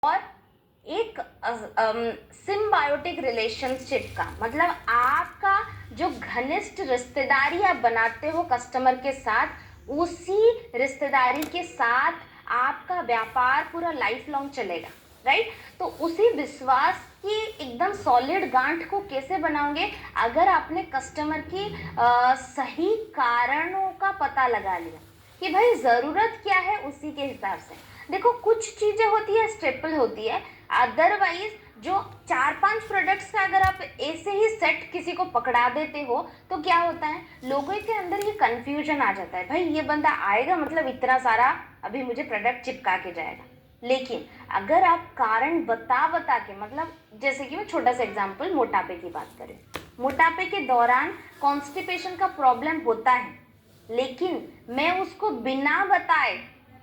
और एक symbiotic relationship का मतलब आपका जो घनिष्ठ रिश्तेदारी आप बनाते हो कस्टमर के साथ, उसी रिश्तेदारी के साथ आपका व्यापार पूरा लाइफ लॉन्ग चलेगा, राइट। तो उसी विश्वास की एकदम सॉलिड गांठ को कैसे बनाओगे? अगर आपने कस्टमर की सही कारणों का पता लगा लिया कि भाई ज़रूरत क्या है, उसी के हिसाब से। देखो, कुछ चीज़ें होती है स्टेपल होती है, अदरवाइज जो 4-5 प्रोडक्ट्स का अगर आप ऐसे ही सेट किसी को पकड़ा देते हो तो क्या होता है, लोगों के अंदर ये कंफ्यूजन आ जाता है, भाई ये बंदा आएगा मतलब इतना सारा अभी मुझे प्रोडक्ट चिपका के जाएगा। लेकिन अगर आप कारण बता बता के, मतलब जैसे कि मैं छोटा सा एग्जांपल मोटापे की बात करें, मोटापे के दौरान कॉन्स्टिपेशन का प्रॉब्लम होता है, लेकिन मैं उसको बिना बताए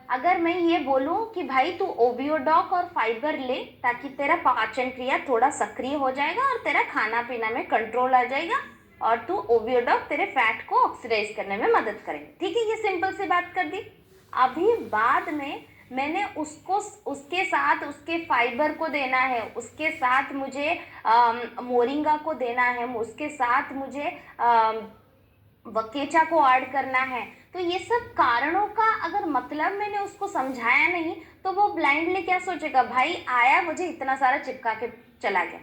अगर मैं ये बोलूं कि भाई तू ओवियोडॉक और फाइबर ले ताकि तेरा पाचन क्रिया थोड़ा सक्रिय हो जाएगा और तेरा खाना पीना में कंट्रोल आ जाएगा और तू ओवियोडॉक तेरे फैट को ऑक्सीडाइज करने में मदद करेंगे, ठीक है, ये सिंपल सी बात कर दी। अभी बाद में मैंने उसको उसके साथ उसके फाइबर को देना है, उसके साथ मुझे मोरिंगा को देना है, उसके साथ मुझे वकेचा को ऐड करना है। तो ये सब कारणों का अगर मतलब मैंने उसको समझाया नहीं तो वो ब्लाइंडली क्या सोचेगा, भाई आया मुझे इतना सारा चिपका के चला गया।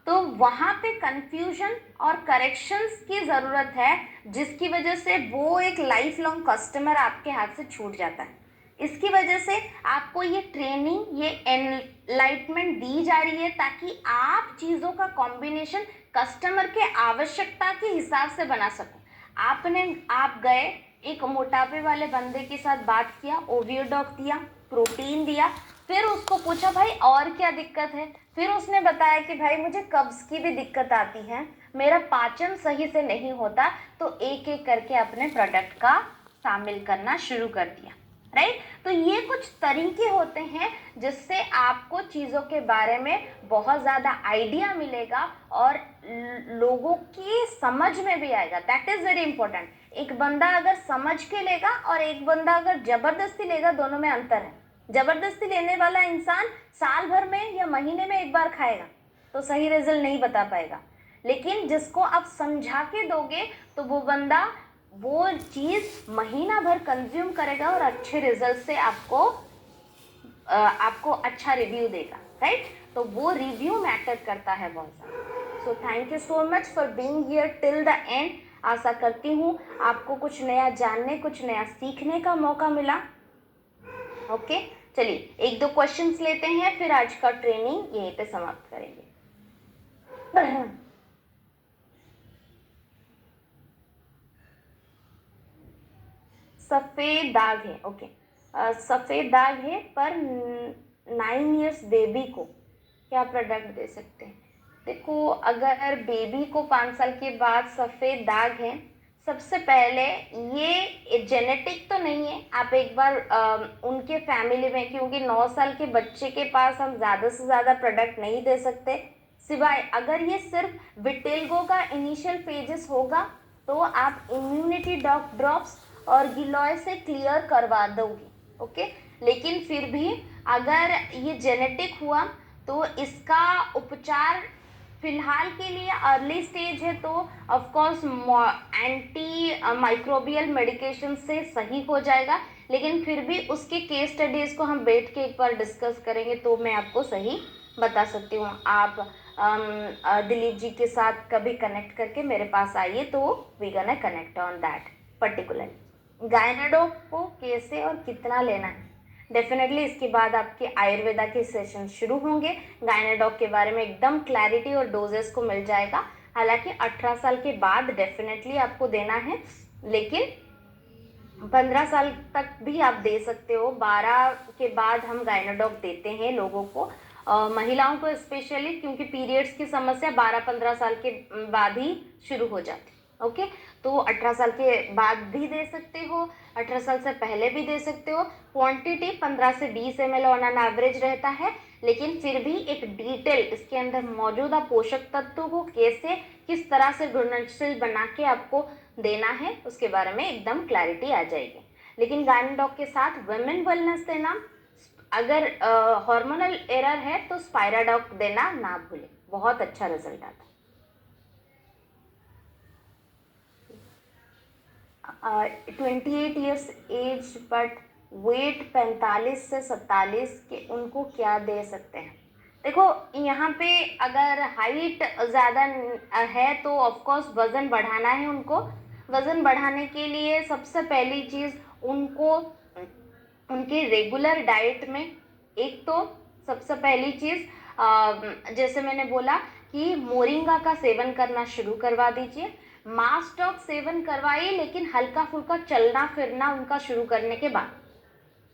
तो वहां पे कंफ्यूजन और करेक्शंस की जरूरत है, जिसकी वजह से वो एक लाइफ लॉन्ग कस्टमर आपके हाथ से छूट जाता है। इसकी वजह से आपको ये ट्रेनिंग, ये एनलाइटमेंट दी जा रही है ताकि आप चीज़ों का कॉम्बिनेशन कस्टमर के आवश्यकता के हिसाब से बना सको। आप गए एक मोटापे वाले बंदे के साथ बात किया, ओवियोडॉक दिया, प्रोटीन दिया, फिर उसको पूछा भाई और क्या दिक्कत है, फिर उसने बताया कि भाई मुझे कब्ज की भी दिक्कत आती है, मेरा पाचन सही से नहीं होता, तो एक एक करके अपने प्रोडक्ट का शामिल करना शुरू कर दिया, राइट। तो ये कुछ तरीके होते हैं जिससे आपको चीज़ों के बारे में बहुत ज़्यादा आइडिया मिलेगा और लोगों की समझ में भी आएगा। That is very important. एक बंदा अगर समझ के लेगा और एक बंदा अगर जबरदस्ती लेगा, दोनों में अंतर है। जबरदस्ती लेने वाला इंसान साल भर में या महीने में एक बार खाएगा तो सही रिजल्ट नहीं बता पाएगा, लेकिन जिसको आप समझा के दोगे तो वो बंदा वो चीज़ महीना भर कंज्यूम करेगा और अच्छे रिजल्ट से आपको अच्छा रिव्यू देगा, राइट। तो वो रिव्यू मैटर करता है बहुत ज़्यादा। So thank you so much for being here till the end. आशा करती हूँ आपको कुछ नया जानने, कुछ नया सीखने का मौका मिला। ओके, चलिए एक दो क्वेश्चंस लेते हैं, फिर आज का ट्रेनिंग यहीं पे समाप्त करेंगे। सफेद दाग है, ओके। सफेद दाग है पर 9 इयर्स बेबी को क्या प्रोडक्ट दे सकते हैं? देखो, अगर बेबी को 5 साल के बाद सफेद दाग है, सबसे पहले ये जेनेटिक तो नहीं है, आप एक बार उनके फैमिली में, क्योंकि 9 साल के बच्चे के पास हम ज़्यादा से ज़्यादा प्रोडक्ट नहीं दे सकते, सिवाय अगर ये सिर्फ विटेल्गो का इनिशियल फेजेस होगा तो आप इम्यूनिटी ड्रॉप्स और गिलॉय से क्लियर करवा दोगे, ओके। लेकिन फिर भी अगर ये जेनेटिक हुआ तो इसका उपचार फिलहाल के लिए अर्ली स्टेज है, तो of course anti microbial medication से सही हो जाएगा, लेकिन फिर भी उसके केस स्टडीज को हम बैठ के एक बार डिस्कस करेंगे तो मैं आपको सही बता सकती हूँ। आप दिलीप जी के साथ कभी कनेक्ट करके मेरे पास आइए तो we gonna connect on that particular. Gynae doc को कैसे और कितना लेना है, डेफिनेटली इसके बाद आपके आयुर्वेदा के सेशन शुरू होंगे। गायनेडॉक के बारे में एकदम क्लैरिटी और डोजेस को मिल जाएगा। हालांकि 18 साल के बाद डेफिनेटली आपको देना है, लेकिन 15 साल तक भी आप दे सकते हो। 12 के बाद हम गायनेडॉक देते हैं लोगों को, महिलाओं को स्पेशली, क्योंकि पीरियड्स की समस्या 12-15 साल के बाद ही शुरू हो जाती है, ओके। तो 18 साल के बाद भी दे सकते हो, 18 साल से पहले भी दे सकते हो। क्वांटिटी 15 से 20 ml ऑन एन एवरेज रहता है, लेकिन फिर भी एक डिटेल इसके अंदर मौजूदा पोषक तत्वों को कैसे किस तरह से घुलनशील बना के आपको देना है उसके बारे में एकदम क्लैरिटी आ जाएगी। लेकिन गायनेडॉक के साथ वुमेन वेलनेस देना अगर हार्मोनल एरर है तो स्पायराडॉक देना ना भूलें, बहुत अच्छा रिजल्ट आता है। 28 ईयर्स एज बट वेट 45 से 47 के, उनको क्या दे सकते हैं? देखो यहाँ पे अगर हाइट ज़्यादा है तो ऑफ कोर्स वज़न बढ़ाना है उनको। वज़न बढ़ाने के लिए सबसे पहली चीज़ उनको उनके रेगुलर डाइट में, एक तो सबसे पहली चीज़ जैसे मैंने बोला कि मोरिंगा का सेवन करना शुरू करवा दीजिए। मास्टॉक सेवन करवाइए, लेकिन हल्का फुल्का चलना फिरना उनका शुरू करने के बाद।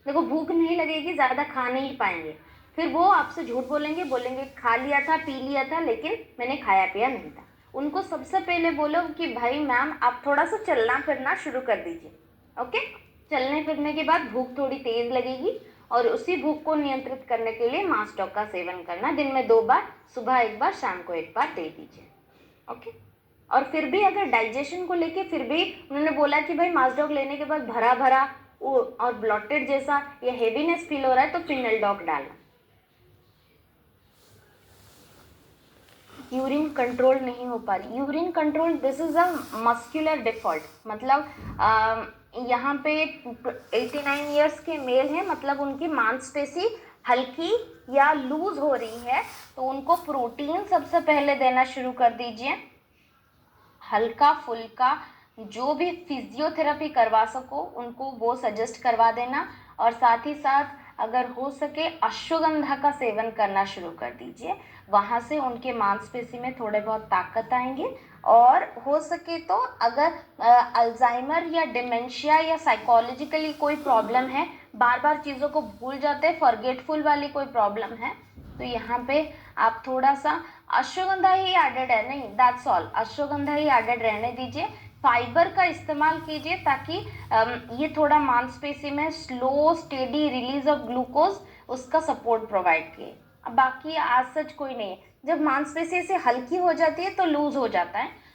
देखो भूख नहीं लगेगी, ज़्यादा खा नहीं पाएंगे, फिर वो आपसे झूठ बोलेंगे, बोलेंगे खा लिया था पी लिया था लेकिन मैंने खाया पिया नहीं था। उनको सबसे पहले बोलो कि भाई मैम आप थोड़ा सा चलना फिरना शुरू कर दीजिए। ओके, चलने फिरने के बाद भूख थोड़ी तेज लगेगी और उसी भूख को नियंत्रित करने के लिए मास्टॉक का सेवन करना, दिन में 2 बार, सुबह 1 बार, शाम को 1 बार दे दीजिए। ओके। और फिर भी अगर डाइजेशन को लेके फिर भी उन्होंने बोला कि भाई मास्टॉक लेने के बाद भरा भरा और ब्लॉटेड जैसा या हेवीनेस फील हो रहा है तो फिनेल्डॉक डालना। यूरिन कंट्रोल नहीं हो पा रही, urine control this is a muscular default, मतलब यहाँ पे 89 ईयर्स के मेल हैं, मतलब उनकी मांसपेशी हल्की या लूज हो रही है, तो उनको प्रोटीन सबसे पहले देना शुरू कर दीजिए। हल्का फुल्का जो भी फिजियोथेरेपी करवा सको उनको वो सजेस्ट करवा देना, और साथ ही साथ अगर हो सके अश्वगंधा का सेवन करना शुरू कर दीजिए। वहाँ से उनके मांसपेशी में थोड़े बहुत ताकत आएंगे। और हो सके तो अगर अल्जाइमर या डिमेंशिया या साइकोलॉजिकली कोई प्रॉब्लम है, बार बार चीज़ों को भूल जाते हैं, फॉरगेटफुल वाली कोई प्रॉब्लम है, तो यहाँ पे आप थोड़ा सा अश्वगंधा ही एडेड है, नहीं दैट्स ऑल, अश्वगंधा ही एडेड रहने दीजिए। फाइबर का इस्तेमाल कीजिए ताकि ये थोड़ा मांसपेशी में slow steady release of glucose उसका सपोर्ट प्रोवाइड किए। अब बाकी आज सच कोई नहीं है, जब मांसपेशी से हल्की हो जाती है तो लूज हो जाता है,